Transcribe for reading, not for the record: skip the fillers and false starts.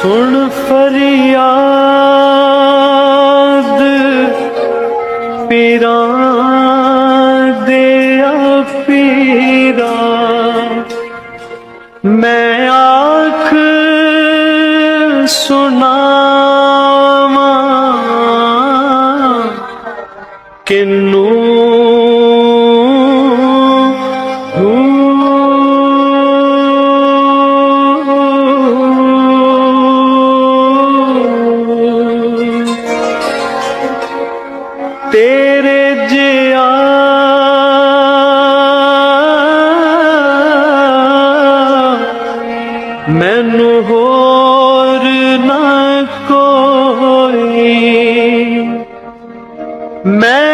सुन फरियाद पीरा दिया पीरा, मैं आख सुनावा किन्नू तेरे जिया मैनू होर ना कोई, मैं